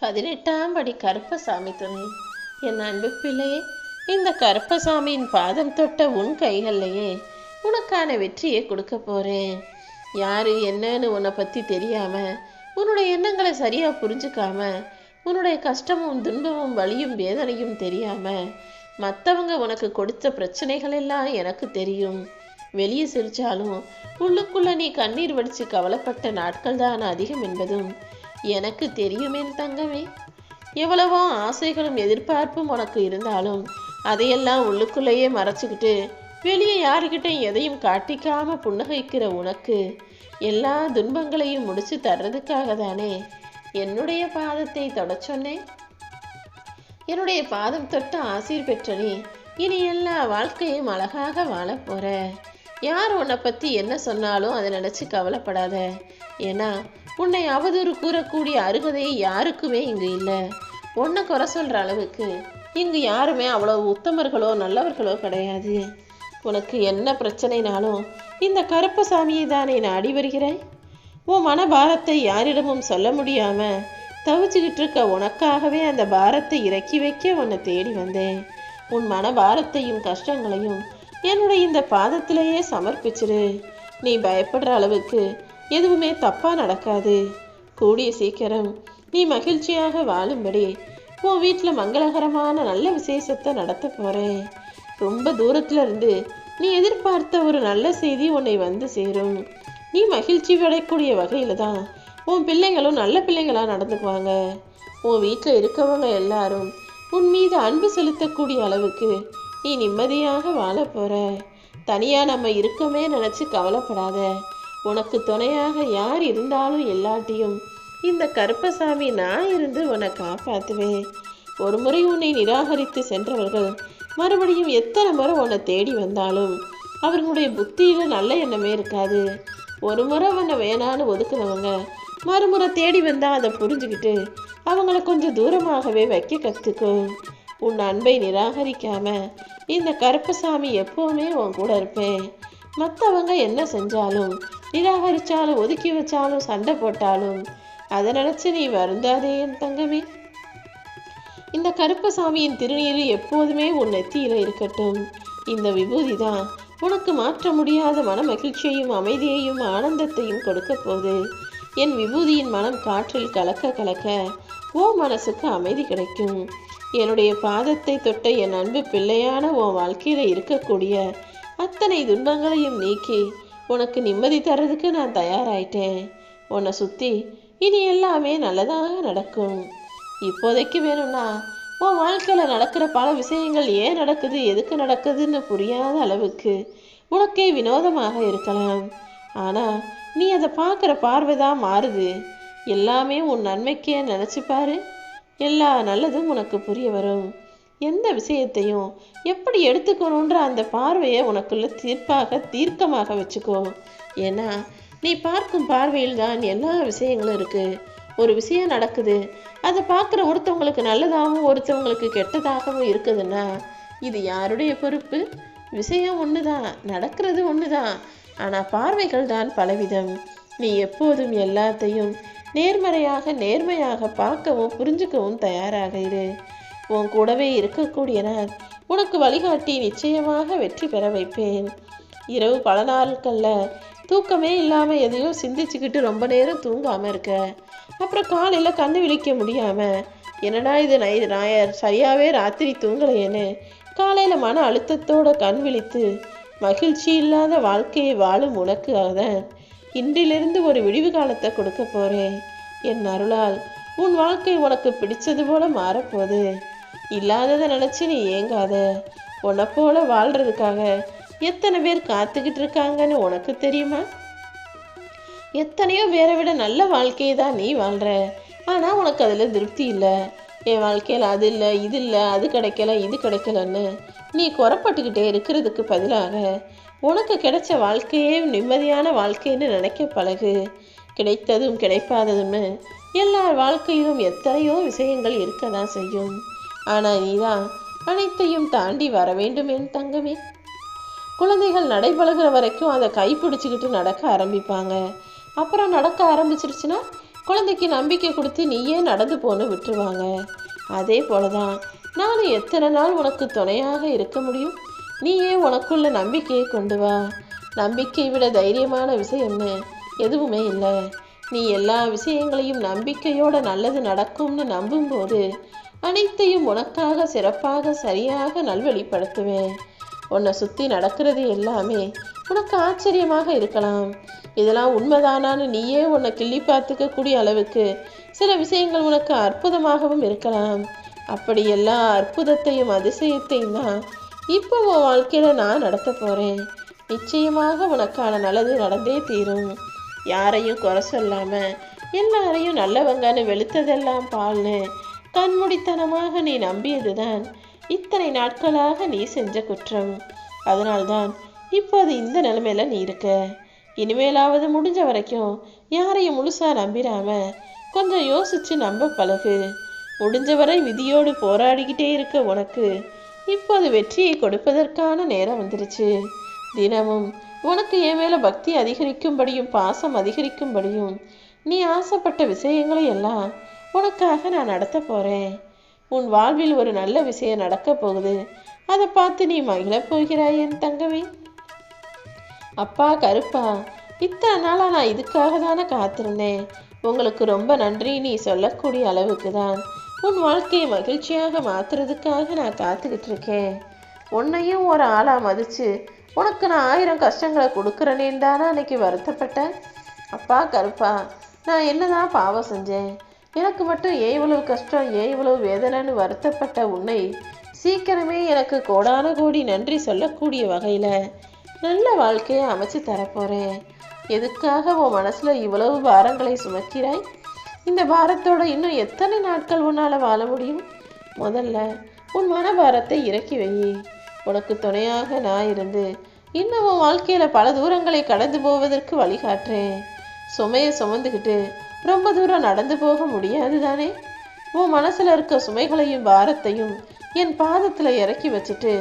18ஆம் படி கருப்பசாமி துணை. என் அன்பு பிள்ளையே, இந்த கருப்பசாமியின் பாதம் தொட்ட உன் கைகள்லையே உனக்கான வெற்றியை கொடுக்க போறேன். யாரு என்னன்னு உன்னை பத்தி தெரியாம, உன்னுடைய எண்ணங்களை சரியா புரிஞ்சுக்காம, உன்னுடைய கஷ்டமும் துன்பமும் வலியும் வேதனையும் தெரியாம, மற்றவங்க உனக்கு கொடுத்த பிரச்சனைகள் எல்லாம் எனக்கு தெரியும். வெளியே சிரிச்சாலும் உள்ளுக்குள்ள நீ கண்ணீர் வடிச்சு கவலைப்பட்ட நாட்கள் தான் அதிகம் என்பதும் எனக்கு தெரியுமே தங்கமே. எவ்வளவோ ஆசைகளும் எதிர்பார்ப்பும் உனக்கு இருந்தாலும் அதையெல்லாம் உள்ளுக்குள்ளேயே மறைச்சிக்கிட்டு வெளியே யாருக்கிட்டையும் எதையும் காட்டிக்காம புன்னகைக்கிற உனக்கு எல்லா துன்பங்களையும் முடிச்சு தர்றதுக்காக தானே என்னுடைய பாதத்தை தொட சொன்னேன். என்னுடைய பாதம் தொட்ட ஆசீர் பெற்ற நீ இனி எல்லா வாழ்க்கையும் அழகாக வாழ போற. யார் உன்னை பற்றி என்ன சொன்னாலும் அதை நினச்சி கவலைப்படாத. ஏன்னா உன்னை அவதூறு கூறக்கூடிய அருகதை யாருக்குமே இங்கு இல்லை. உன்னை குறை சொல்கிற அளவுக்கு இங்கு யாருமே அவ்வளோ உத்தமர்களோ நல்லவர்களோ கிடையாது. உனக்கு என்ன பிரச்சனைனாலும் இந்த கருப்பசாமியை தானே நாடி வருகிறேன். உன் மன பாரத்தை யாரிடமும் சொல்ல முடியாமல் தவிச்சுக்கிட்டு இருக்க உனக்காகவே அந்த பாரத்தை இறக்கி வைக்க உன்னை தேடி வந்தேன். உன் மன பாரத்தையும் கஷ்டங்களையும் என்னுடைய இந்த பாதத்திலேயே சமர்ப்பிச்சிரு. நீ பயப்படுற அளவுக்கு எதுவுமே தப்பா நடக்காது. கூடிய சீக்கிரம் நீ மகிழ்ச்சியாக வாழும்படி உன் வீட்டில் மங்களகரமான நல்ல விசேஷத்தை நடத்த போறேன். ரொம்ப தூரத்துல இருந்து நீ எதிர்பார்த்த ஒரு நல்ல செய்தி உன்னை வந்து சேரும். நீ மகிழ்ச்சி அடையக்கூடிய வகையில தான் உன் பிள்ளைங்களும் நல்ல பிள்ளைங்களா நடந்துக்குவாங்க. உன் வீட்டில் இருக்கவங்க எல்லாரும் உன் மீது அன்பு செலுத்தக்கூடிய அளவுக்கு நீ நிம்மதியாக வாழ போற. தனியா நம்ம இருக்கமே நினைச்சு கவலைப்படாத. உனக்கு துணையாக யார் இருந்தாலும் எல்லாத்தையும் இந்த கருப்பசாமி நான் இருந்து உன்னை காப்பாற்றுவேன். ஒரு முறை உன்னை நிராகரித்து சென்றவர்கள் மறுபடியும் எத்தனை முறை உன்னை தேடி வந்தாலும் அவர்களுடைய புத்தியில நல்ல எண்ணமே இருக்காது. ஒரு முறை உன்னை வேணான்னு ஒதுக்குனவங்க மறுமுறை தேடி வந்தா அதை புரிஞ்சுக்கிட்டு அவங்கள கொஞ்சம் தூரமாகவே வைக்க கற்றுக்கும். உன் அன்பை நிராகரிக்காம இந்த கருப்பசாமி எப்போவுமே உன் கூட இருப்பேன். மற்றவங்க என்ன செஞ்சாலும் நிராகரிச்சாலும் ஒதுக்கி வச்சாலும் சண்டை போட்டாலும் அதை நினைச்சு நீ வருந்தாதே என் தங்கமே. இந்த கருப்பசாமியின் திருநீர் எப்போதுமே உன் நெத்தியில இருக்கட்டும். இந்த விபூதி தான் உனக்கு மாற்ற முடியாத மன மகிழ்ச்சியையும் அமைதியையும் ஆனந்தத்தையும் கொடுக்க போகுது. என் விபூதியின் மனம் காற்றில் கலக்க கலக்க ஓ மனசுக்கு அமைதி கிடைக்கும். என்னுடைய பாதத்தை தொட்ட என் அன்பு பிள்ளையான உன் வாழ்க்கையில இருக்கக்கூடிய அத்தனை துன்பங்களையும் நீக்கி உனக்கு நிம்மதி தர்றதுக்கு நான் தயாராயிட்டேன். உன்னை சுத்தி இனி எல்லாமே நல்லதாக நடக்கும். இப்போதைக்கு வேணும்னா உன் வாழ்க்கையில நடக்கிற பல விஷயங்கள் ஏன் நடக்குது எதுக்கு நடக்குதுன்னு புரியாத அளவுக்கு உனக்கே வினோதமாக இருக்கலாம். ஆனா நீ அதை பார்க்குற பார்வைதான் மாறுது. எல்லாமே உன் நன்மைக்கே நினைச்சு பாரு. எல்லா நல்லதும் உனக்கு புரிய வரும். எந்த விஷயத்தையும் எப்படி எடுத்துக்கணுன்ற அந்த பார்வையை உனக்குள்ள தீர்க்கமாக வச்சுக்கோ. ஏன்னா நீ பார்க்கும் பார்வையில் தான் எல்லா விஷயங்களும் இருக்கு. ஒரு விஷயம் நடக்குது, அதை பார்க்குற ஒருத்தவங்களுக்கு நல்லதாகவும் ஒருத்தவங்களுக்கு கெட்டதாகவும் இருக்குதுன்னா இது யாருடைய பொறுப்பு? விஷயம் ஒண்ணுதான், நடக்கிறது ஒண்ணுதான், ஆனா பார்வைகள் தான் பலவிதம். நீ எப்போதும் எல்லாத்தையும் நேர்மையாக பார்க்கவும் புரிஞ்சுக்கவும் தயாராக இரு. உன் கூடவே இருக்கக்கூடிய நான் உனக்கு வழிகாட்டி நிச்சயமாக வெற்றி பெற வைப்பேன். இரவு பல நாட்கள்ல தூக்கமே இல்லாம எதையோ சிந்திச்சுக்கிட்டு ரொம்ப நேரம் தூங்காம இருக்க, அப்புறம் காலையில கண்ணு விழிக்க முடியாம என்னடா இது நான் சரியாவே ராத்திரி தூங்கலையேன்னு காலையில மன அழுத்தத்தோட கண் விழித்து மகிழ்ச்சி இல்லாத வாழ்க்கையை வாழும் உனக்காக இன்றிலிருந்து ஒரு விடிவு காலத்தை கொடுக்க போறேன். என் அருளால் உன் வாழ்க்கை உனக்கு பிடிச்சது போல மாறப்போகுது. இல்லாததை நினைச்சு நீ ஏங்காத. உன்னை போல வாழ்றதுக்காக எத்தனை பேர் காத்துக்கிட்டு இருக்காங்கன்னு உனக்கு தெரியுமா? எத்தனையோ பேரை விட நல்ல வாழ்க்கையை தான் நீ வாழ்ற. ஆனா உனக்கு அதுல திருப்தி இல்லை. என் வாழ்க்கையில அது இல்லை, இது இல்லை, அது கிடைக்கல, இது கிடைக்கலன்னு நீ குறப்பட்டுக்கிட்டே இருக்கிறதுக்கு பதிலாக உனக்கு கிடைச்ச வாழ்க்கையே நிம்மதியான வாழ்க்கைன்னு நினைக்க பழகு. கிடைத்ததும் கிடைப்பாததுன்னு எல்லார் வாழ்க்கையிலும் எத்தனையோ விஷயங்கள் இருக்கதான் செய்யும். ஆனா நீதான் அனைத்தையும் தாண்டி வர வேண்டும் என் தங்கமே. குழந்தைகள் நடைபழகிற வரைக்கும் அதை கைப்பிடிச்சுக்கிட்டு நடக்க ஆரம்பிப்பாங்க. அப்புறம் நடக்க ஆரம்பிச்சிருச்சுன்னா குழந்தைக்கு நம்பிக்கை கொடுத்து நீயே நடந்து போன்னு விட்டுருவாங்க. அதே போலதான் நானும் எத்தனை நாள் உனக்கு துணையாக இருக்க முடியும்? நீயே உனக்குள்ள நம்பிக்கையை கொண்டு வா. நம்பிக்கையை விட தைரியமான விஷயம்னு எதுவுமே இல்லை. நீ எல்லா விஷயங்களையும் நம்பிக்கையோட நல்லது நடக்கும்னு நம்பும்போது அனைத்தையும் உனக்காக சிறப்பாக சரியாக நல்வழிப்படுத்துவேன். உன்னை சுற்றி நடக்கிறது எல்லாமே உனக்கு ஆச்சரியமாக இருக்கலாம். இதெல்லாம் உண்மைதானான்னு நீயே உன்னை கிள்ளி பார்த்துக்கக்கூடிய அளவுக்கு சில விஷயங்கள் உனக்கு அற்புதமாகவும் இருக்கலாம். அப்படி எல்லா அற்புதத்தையும் அதிசயத்தையும் தான் இப்போ உன் வாழ்க்கையில் நான் நடத்த போகிறேன். நிச்சயமாக உனக்கான நல்லது நடந்தே தீரும். யாரையும் குறை சொல்லாமல் எல்லாரையும் நல்லவங்கன்னு வெளுத்ததெல்லாம் பால்னு கண்மூடித்தனமாக நீ நம்பியது தான் இத்தனை நாட்களாக நீ செஞ்ச குற்றம். அதனால்தான் இப்போது இந்த நிலைமையில நீ இருக்க. இனிமேலாவது முடிஞ்ச வரைக்கும் யாரையும் முழுசா நம்பிடாம கொஞ்சம் யோசிச்சு நம்ப பழகு. முடிஞ்சவரை விதியோடு போராடிக்கிட்டே இருக்க உனக்கு இப்போது வெற்றியை கொடுப்பதற்கான நேரம் வந்துருச்சு. தினமும் உனக்கு என் மேல பக்தி அதிகரிக்கும்படியும் பாசம் அதிகரிக்கும்படியும் நீ ஆசைப்பட்ட விஷயங்களை எல்லாம் உனக்காக நான் நடத்த போறேன். உன் வாழ்வில் ஒரு நல்ல விஷயம் நடக்க போகுது. அதை பார்த்து நீ மகிழப் போகிறாய் என் தங்கமே. அப்பா கருப்பா, இத்தனை நாளா நான் இதுக்காக தானே காத்திருந்தேன். உங்களுக்கு ரொம்ப நன்றி நீ சொல்லக்கூடிய அளவுக்கு தான் உன் வாழ்க்கையை மகிழ்ச்சியாக மாத்துறதுக்காக நான் காத்துக்கிட்டு இருக்கேன். உன்னையும் ஒரு ஆளா மதிச்சு உனக்கு நான் 1000 கஷ்டங்களை கொடுக்குறேனேன்னு தானே அன்னைக்கு வருத்தப்பட்டேன். அப்பா கருப்பா, நான் என்னதான் பாவம் செஞ்சேன்? எனக்கு மட்டும் ஏன் இவ்வளவு கஷ்டம், ஏன் இவ்வளவு வேதனைன்னு வருத்தப்பட்ட உன்னை சீக்கிரமே எனக்கு கோடான கோடி நன்றி சொல்லக்கூடிய வகையில் நல்ல வாழ்க்கையை அமைச்சு தரப்போகிறேன். எதுக்காக உன் மனசில் இவ்வளவு பாரங்களை சுமக்கிறாய்? இந்த பாரத்தோட இன்னும் எத்தனை நாட்கள் உன்னால் வாழ முடியும்? முதல்ல உன் மனபாரத்தை இறக்கி வை. உனக்கு துணையாக நான் இருந்து இன்னும் உன் வாழ்க்கையில் பல தூரங்களை கடந்து போவதற்கு வழிகாட்டுறேன். சுமையை சுமந்துக்கிட்டு ரொம்ப தூரம் நடந்து போக முடியாது தானே? உன் மனசில் இருக்க சுமைகளையும் பாரத்தையும் என் பாதத்தில் இறக்கி வச்சுட்டு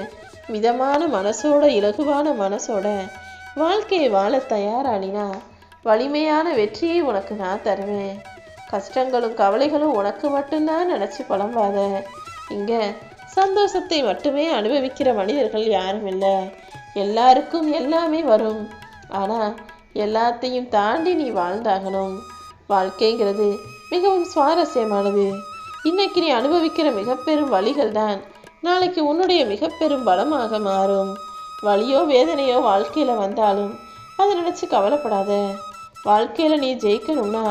மிதமான மனசோட இலகுவான மனசோட வாழ்க்கையை வாழ தயாரானினா வலிமையான வெற்றியை உனக்கு நான் தருவேன். கஷ்டங்களும் கவலைகளும் உனக்கு மட்டும்தான் நினச்சி புலம்பாத. இங்கே சந்தோஷத்தை மட்டுமே அனுபவிக்கிற மனிதர்கள் யாரும் இல்லை. எல்லாருக்கும் எல்லாமே வரும். ஆனால் எல்லாத்தையும் தாண்டி நீ வாழ்ந்தாகணும். வாழ்க்கைங்கிறது மிகவும் சுவாரஸ்யமானது. இன்னைக்கு நீ அனுபவிக்கிற மிக பெரும் வழிகள் தான் நாளைக்கு உன்னுடைய மிக பெரும் பலமாக மாறும். வலியோ வேதனையோ வாழ்க்கையில் வந்தாலும் அதை நினச்சி கவலைப்படாத. வாழ்க்கையில் நீ ஜெயிக்கணும்னா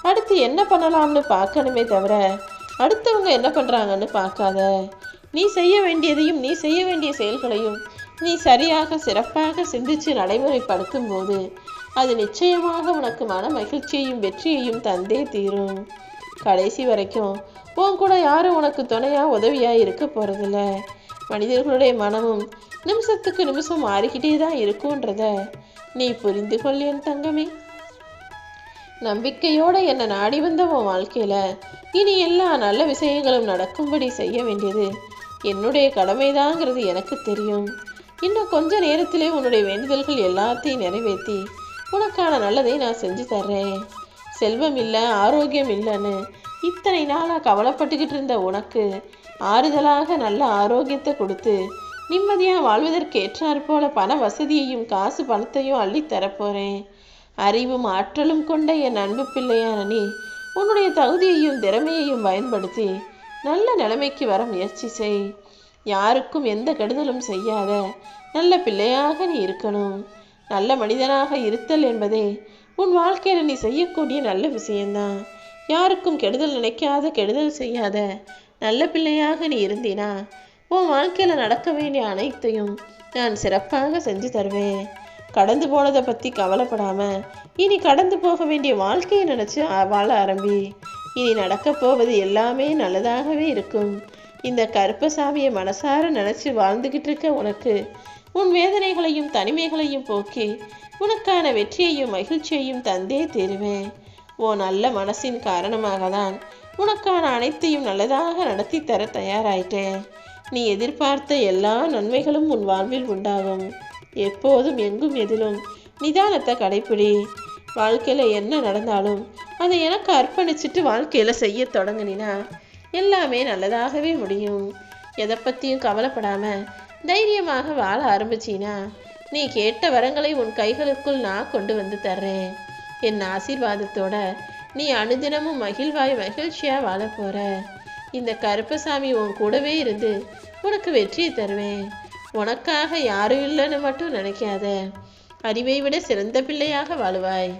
அடுத்து என்ன பண்ணலாம்னு பார்க்கணுமே தவிர அடுத்தவங்க என்ன பண்ணுறாங்கன்னு பார்க்காத. நீ செய்ய வேண்டியதையும் நீ செய்ய வேண்டிய செயல்களையும் நீ சரியாக சிறப்பாக சிந்திச்சு நடைமுறைப்படுத்தும் போது அது நிச்சயமாக உனக்கு மன மகிழ்ச்சியையும் வெற்றியையும் தந்தே தீரும். கடைசி வரைக்கும் உன் கூட யாரும் உனக்கு துணையா உதவியா இருக்க போறதில்ல. மனிதர்களுடைய மனமும் நிமிஷத்துக்கு நிமிஷம் மாறிக்கிட்டே தான் இருக்கும்ன்றத நீ புரிந்து கொள் என் தங்கமே. நம்பிக்கையோட என்னை நாடி வந்த உன் வாழ்க்கையில இனி எல்லா நல்ல விஷயங்களும் நடக்கும்படி செய்ய வேண்டியது என்னுடைய கடமைதாங்கிறது எனக்கு தெரியும். இன்னும் கொஞ்ச நேரத்திலே உன்னுடைய வேண்டுதல்கள் எல்லாத்தையும் நிறைவேற்றி உனக்கான நல்லதை நான் செஞ்சு தர்றேன். செல்வம் இல்லை, ஆரோக்கியம் இல்லைன்னு இத்தனை நாளாக கவலைப்பட்டுக்கிட்டு இருந்த உனக்கு ஆறுதலாக நல்ல ஆரோக்கியத்தை கொடுத்து நிம்மதியாக வாழ்வதற்கு ஏற்றாற் போல பண வசதியையும் காசு பணத்தையும் அள்ளி தரப்போறேன். அறிவும் ஆற்றலும் கொண்ட என் அன்பு பிள்ளையான நீ உன்னுடைய தகுதியையும் திறமையையும் பயன்படுத்தி நல்ல நிலைமைக்கு வர முயற்சி செய். யாருக்கும் எந்த கெடுதலும் செய்யாத நல்ல பிள்ளையாக நீ இருக்கணும். நல்ல மனிதனாக இருத்தல் என்பதே உன் வாழ்க்கையில் நீ செய்யக்கூடிய நல்ல விஷயம்தான். யாருக்கும் கெடுதல் நினைக்காத, கெடுதல் செய்யாத நல்ல பிள்ளையாக நீ இருந்தினா உன் வாழ்க்கையில் நடக்க வேண்டிய அனைத்தையும் நான் சிறப்பாக செஞ்சு தருவேன். கடந்து போனதை பற்றி கவலைப்படாமல் இனி கடந்து போக வேண்டிய வாழ்க்கையை நினச்சி வாழ ஆரம்பி. இனி நடக்க போவது எல்லாமே நல்லதாகவே இருக்கும். இந்த கருப்பசாமியை மனசார நினச்சி வாழ்ந்துக்கிட்டு இருக்க உனக்கு உன் வேதனைகளையும் தனிமைகளையும் போக்கி உனக்கான வெற்றியையும் மகிழ்ச்சியையும் தந்தே தருவேன். உன் நல்ல மனசின் காரணமாக தான் உனக்கான அனைத்தையும் நல்லதாக நடத்தி தர தயாராயிட்டேன். நீ எதிர்பார்த்த எல்லா நன்மைகளும் உன் வாழ்வில் உண்டாகும். எப்போதும் எங்கும் எதிலும் நிதானத்தை கடைப்பிடி. வாழ்க்கையில் என்ன நடந்தாலும் அதை எனக்கு அர்ப்பணிச்சுட்டு வாழ்க்கையில் செய்ய தொடங்கினா எல்லாமே நல்லதாகவே முடியும். எதை பற்றியும் கவலைப்படாமல் தைரியமாக வாழ ஆரம்பிச்சினா நீ கேட்ட வரங்களை உன் கைகளுக்குள் நான் கொண்டு வந்து தர்றேன். என் ஆசீர்வாதத்தோட நீ அனுதினமும் மகிழ்ச்சியாக வாழ போகிற. இந்த கருப்பசாமி உன் கூடவே இருந்து உனக்கு வெற்றியை தருவேன். உனக்காக யாரும் இல்லைன்னு மட்டும் நினைக்காத. அறிவை விட சிறந்த பிள்ளையாக வாழுவாய்.